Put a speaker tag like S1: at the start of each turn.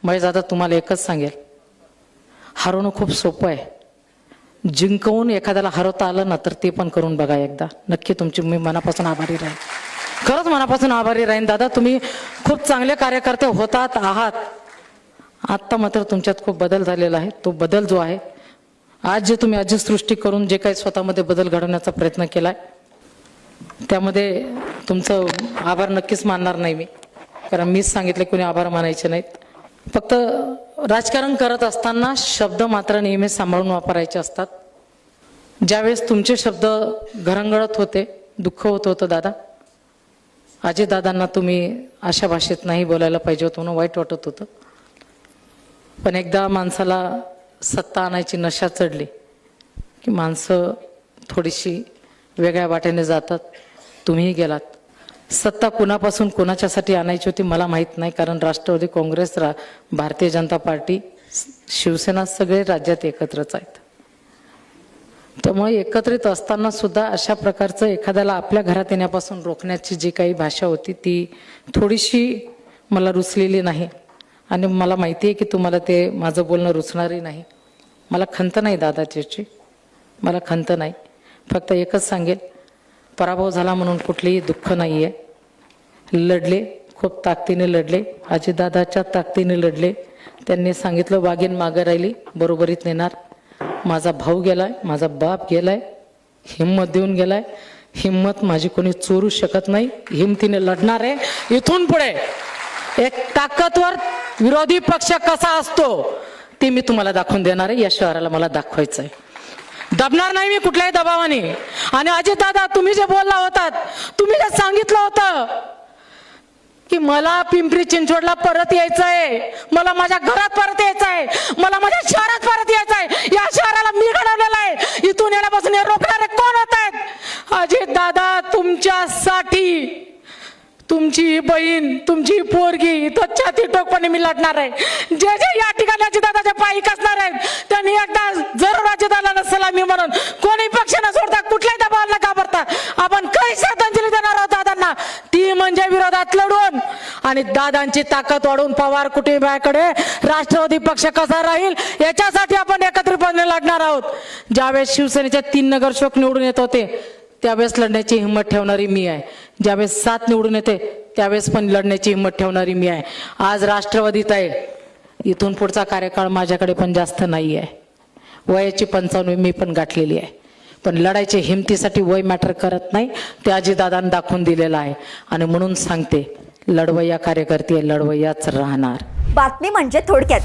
S1: महेश दादा तुम्हाला एकच सांगेल, हरवणं खूप सोपं आहे. जिंकवून एखाद्याला हरवता आलं ना तर ते पण करून बघा एकदा. नक्की तुमची मी मनापासून आभारी राहीन, खरंच मनापासून आभारी राहीन दादा. तुम्ही खूप चांगले कार्यकर्ते होतात आहात. आत्ता मात्र तुमच्यात खूप बदल झालेला आहे. तो बदल जो आहे आज जे तुम्ही आजी सृष्टी करून जे काही स्वतःमध्ये बदल घडवण्याचा प्रयत्न केलाय त्यामध्ये तुमचं आभार नक्कीच मानणार नाही मी, कारण मीच सांगितलं कोणी आभार मानायचे नाहीत. फक्त राजकारण करत असताना शब्द मात्र नेहमी सांभाळून वापरायचे असतात. ज्यावेळेस तुमचे शब्द घरंगळत होते, दुःख होत होतं दादा, अजितदादांना तुम्ही अशा भाषेत नाही बोलायला पाहिजे होतं म्हणून वाईट वाटत होतं. पण एकदा माणसाला सत्ता आणायची नशा चढली की माणसं थोडीशी वेगळ्या वाटेने जातात. तुम्हीही गेलात. सत्ता कुणापासून कोणाच्यासाठी आणायची होती मला माहीत नाही, कारण राष्ट्रवादी काँग्रेस, भारतीय जनता पार्टी, शिवसेना सगळे राज्यात एकत्रच आहेत. त्यामुळे एकत्रित असताना सुद्धा अशा प्रकारचं एखाद्याला आपल्या घरात येण्यापासून रोखण्याची जी काही भाषा होती ती थोडीशी मला रुचलेली नाही. आणि मला माहिती आहे की तुम्हाला ते माझं बोलणं रुचणारही नाही. मला खंत नाही दादा त्याची, मला खंत नाही. फक्त एकच सांगेल, पराभव झाला म्हणून कुठलेही दुःख नाही आहे. लढले, खूप ताकदीने लढले, अजितदादाच्या ताकदीने लढले. त्यांनी सांगितलं वाघीण मागं राहिली, बरोबरीत नेणार. माझा भाऊ गेलाय, माझा बाप गेलाय, हिंमत देऊन गेलाय. हिंमत माझी कोणी चोरू शकत नाही. हिमतीने लढणार आहे. इथून पुढे एक ताकदवर विरोधी पक्ष कसा असतो ते मी तुम्हाला दाखवून देणार आहे. या शहराला मला दाखवायचं आहे. दबणार नाही मी कुठल्याही दबावाने. आणि अजितदादा, तुम्ही जे बोलला होतात, तुम्ही जे सांगितलं होतं की मला पिंपरी चिंचवडला परत यायचंय, मला माझ्या घरात परत यायचंय, मला माझ्या शहरात परत यायचंय, या शहराला मी घडवलेलं आहे, इथून येण्यापासून हे रोखणारे कोण होत आहेत? अजितदादा, तुमच्यासाठी तुमची बहीण, तुमची पोरगी इथं छाती टोकपणे मी लढणार आहे. जे जे या ठिकाणी अजितदादाच्या पायी कसणार आहेत त्यांनी एकदा जरूर अजितदादाला सलामी म्हणून कोणी पक्ष न सोडता कुठल्याही दबावाला घाबरता आपण काही श्रद्धांजली देणार आहोत दादांना. ती म्हणजे विरोधात लढून आणि दादांची ताकद वाढवून पवार कुटुंबाकडे राष्ट्रवादी पक्ष कसा राहील याच्यासाठी आपण एकत्रितपणे लढणार आहोत. ज्यावेळेस शिवसेनेच्या 3 नगरसेवक निवडून येत होते त्यावेळेस लढण्याची हिंमत ठेवणारी मी आहे. ज्यावेळेस 7 निवडून येते त्यावेळेस पण लढण्याची हिंमत ठेवणारी मी आहे. आज राष्ट्रवादीत आहे. इथून पुढचा कार्यकाळ माझ्याकडे पण जास्त नाही आहे. वयाची 55 मी पण गाठलेली आहे. पण लढायची हिमतीसाठी वय मॅटर करत नाही, ते अजितदादांनी दाखवून दिलेलं आहे. आणि म्हणून सांगते, लढवय्या कार्यकर्ते लढवय्याच राहणार.
S2: बातमी म्हणजे थोडक्यात.